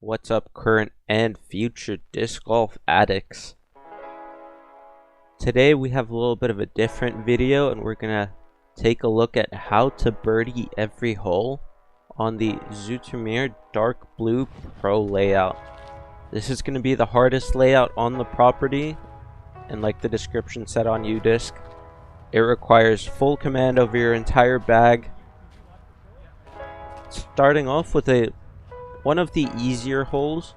What's up, current and future disc golf addicts? Today we have a little bit of a different video, and we're gonna take a look at how to birdie every hole on the Zoetermeer Dark Blue Pro layout. This is gonna be the hardest layout on the property, and like the description said on UDisc, it requires full command over your entire bag. Starting off with one of the easier holes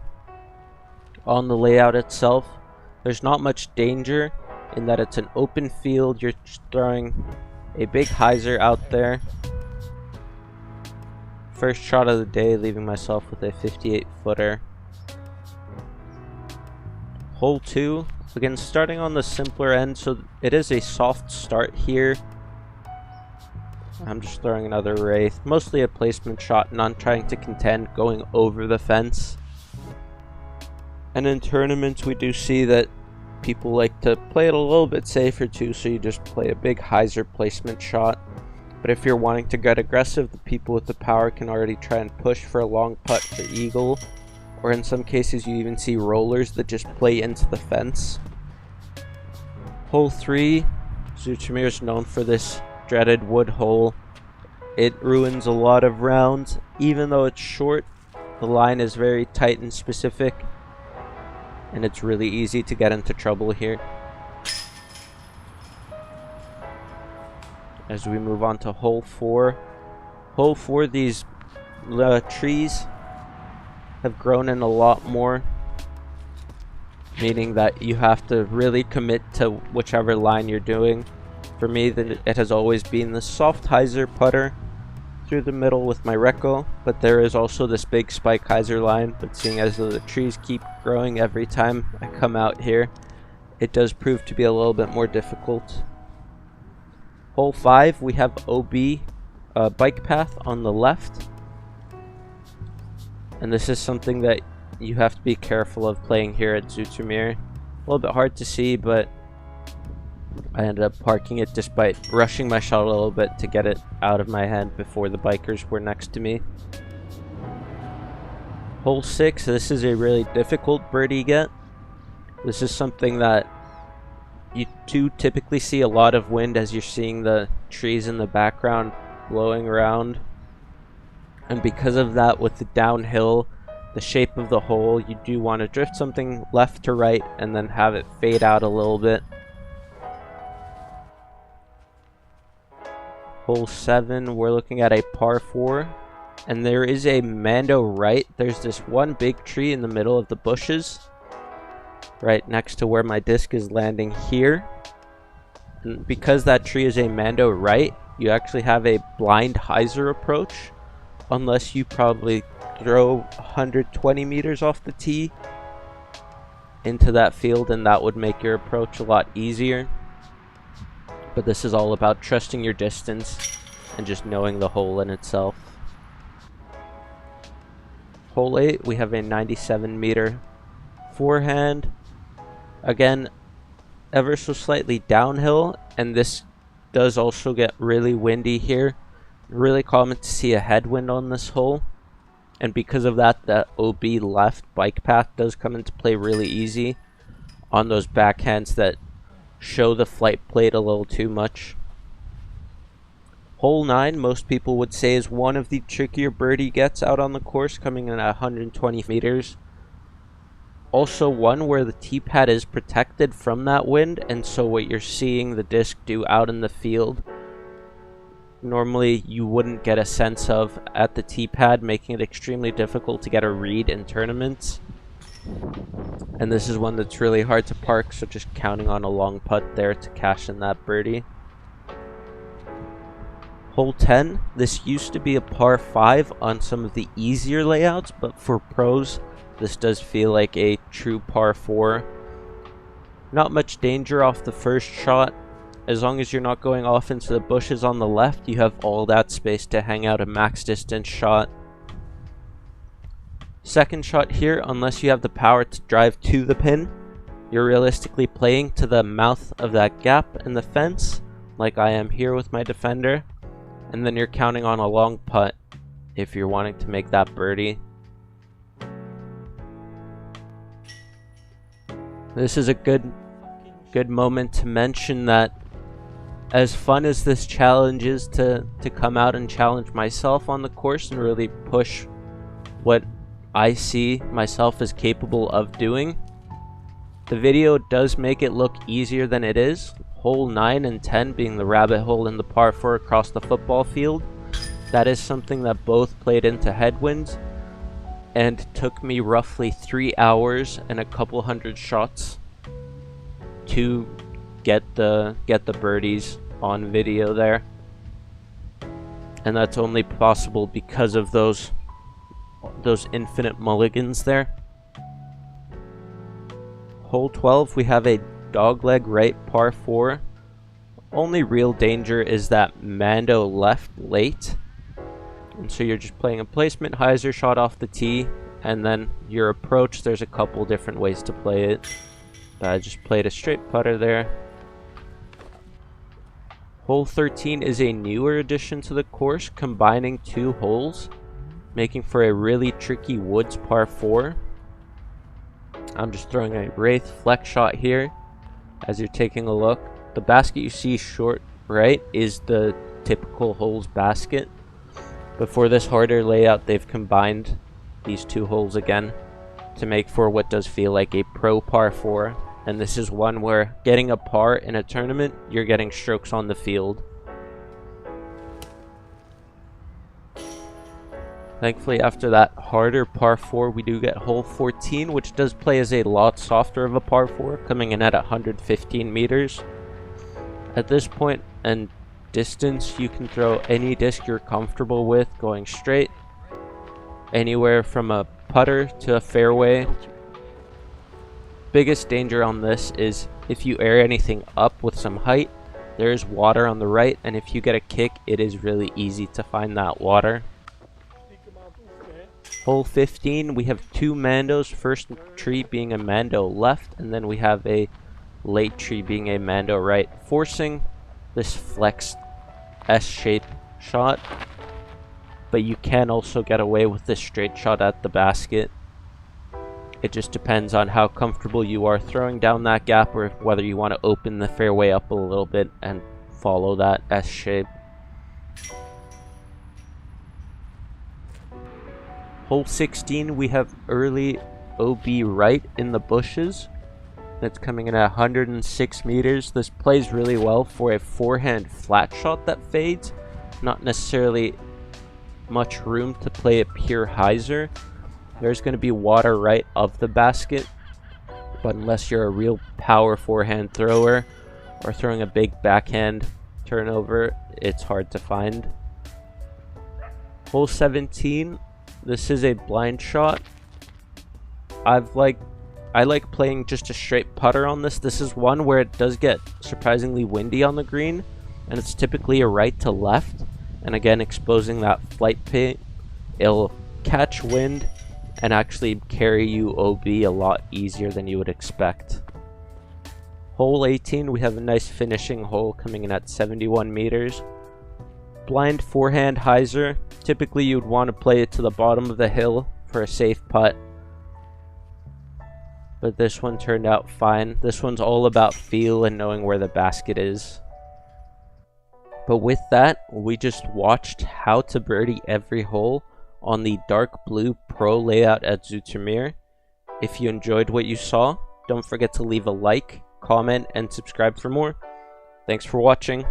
on the layout itself. There's not much danger in that it's an open field. You're just throwing a big hyzer out there. First shot of the day, leaving myself with a 58 footer. Hole 2, again starting on the simpler end, so it is a soft start here. I'm just throwing another wraith, mostly a placement shot, not trying to contend, going over the fence. And in tournaments we do see that people like to play it a little bit safer too, so you just play a big hyzer placement shot. But if you're wanting to get aggressive, the people with the power can already try and push for a long putt for eagle, or in some cases you even see rollers that just play into the fence. Hole 3, Zoetermeer is known for this dreaded wood hole. It ruins a lot of rounds. Even though it's short, the line is very tight and specific, and it's really easy to get into trouble here. As we move on to hole 4. Hole 4, these trees have grown in a lot more, meaning that you have to really commit to whichever line you're doing. For me, it has always been the soft hyzer putter through the middle with my Recco, but there is also this big spike hyzer line. But seeing as the trees keep growing every time I come out here, it does prove to be a little bit more difficult. Hole 5, we have OB bike path on the left, and this is something that you have to be careful of playing here at Zoetermeer. A little bit hard to see, but I ended up parking it despite rushing my shot a little bit to get it out of my hand before the bikers were next to me. Hole 6, this is a really difficult birdie get. This is something that you do typically see a lot of wind, as you're seeing the trees in the background blowing around. And because of that, with the downhill, the shape of the hole, you do want to drift something left to right and then have it fade out a little bit. Hole 7, we're looking at a par 4, and there is a Mando right. There's this one big tree in the middle of the bushes, right next to where my disc is landing here. And because that tree is a Mando right, you actually have a blind hyzer approach, unless you probably throw 120 meters off the tee into that field, and that would make your approach a lot easier. But this is all about trusting your distance and just knowing the hole in itself. Hole 8, we have a 97 meter forehand. Again, ever so slightly downhill, and this does also get really windy here. Really common to see a headwind on this hole, and because of that, the OB left bike path does come into play really easy on those backhands that show the flight plate a little too much. Hole 9, most people would say, is one of the trickier birdie gets out on the course, coming in at 120 meters. Also one where the tee pad is protected from that wind, and so what you're seeing the disc do out in the field, normally you wouldn't get a sense of at the tee pad, making it extremely difficult to get a read in tournaments. And this is one that's really hard to park, so just counting on a long putt there to cash in that birdie. Hole 10, this used to be a par 5 on some of the easier layouts, but for pros this does feel like a true par 4. Not much danger off the first shot. As long as you're not going off into the bushes on the left, you have all that space to hang out a max distance shot. Second shot here, unless you have the power to drive to the pin, you're realistically playing to the mouth of that gap in the fence, like I am here with my defender, and then you're counting on a long putt if you're wanting to make that birdie. This is a good moment to mention that as fun as this challenge is to come out and challenge myself on the course and really push what I see myself as capable of doing, the video does make it look easier than it is. Hole 9 and 10 being the rabbit hole in the par 4 across the football field. That is something that both played into headwinds and took me roughly 3 hours and a couple hundred shots to get the birdies on video there. And that's only possible because of those infinite mulligans there. Hole 12, we have a dogleg right par 4. Only real danger is that Mando left late. And so you're just playing a placement hyzer shot off the tee, and then your approach, there's a couple different ways to play it. I just played a straight putter there. Hole 13 is a newer addition to the course, combining 2 holes, making for a really tricky woods par 4. I'm just throwing a wraith flex shot here as you're taking a look. The basket you see short right is the typical holes basket. But for this harder layout, they've combined these 2 holes again to make for what does feel like a pro par 4. And this is one where getting a par in a tournament, you're getting strokes on the field. Thankfully, after that harder par 4, we do get hole 14, which does play as a lot softer of a par 4, coming in at 115 meters. At this point and distance, you can throw any disc you're comfortable with going straight, anywhere from a putter to a fairway. Biggest danger on this is if you air anything up with some height, there is water on the right, and if you get a kick, it is really easy to find that water. Hole 15, we have 2 Mandos, first tree being a Mando left, and then we have a late tree being a Mando right, forcing this flexed S-shape shot. But you can also get away with this straight shot at the basket. It just depends on how comfortable you are throwing down that gap, or whether you want to open the fairway up a little bit and follow that S shape. Hole 16, we have early OB right in the bushes. That's coming in at 106 meters. This plays really well for a forehand flat shot that fades. Not necessarily much room to play a pure hyzer. There's going to be water right of the basket, but unless you're a real power forehand thrower or throwing a big backhand turnover, it's hard to find. Hole 17, this is a blind shot. I like playing just a straight putter on this. This is one where it does get surprisingly windy on the green, and it's typically a right to left, and again exposing that flight paint, it'll catch wind and actually carry you OB a lot easier than you would expect. Hole 18, we have a nice finishing hole coming in at 71 meters. Blind forehand hyzer. Typically you'd want to play it to the bottom of the hill for a safe putt, but this one turned out fine. This one's all about feel and knowing where the basket is. But with that, we just watched how to birdie every hole on the Dark Blue Pro layout at Zoetermeer. If you enjoyed what you saw, don't forget to leave a like, comment, and subscribe for more. Thanks for watching.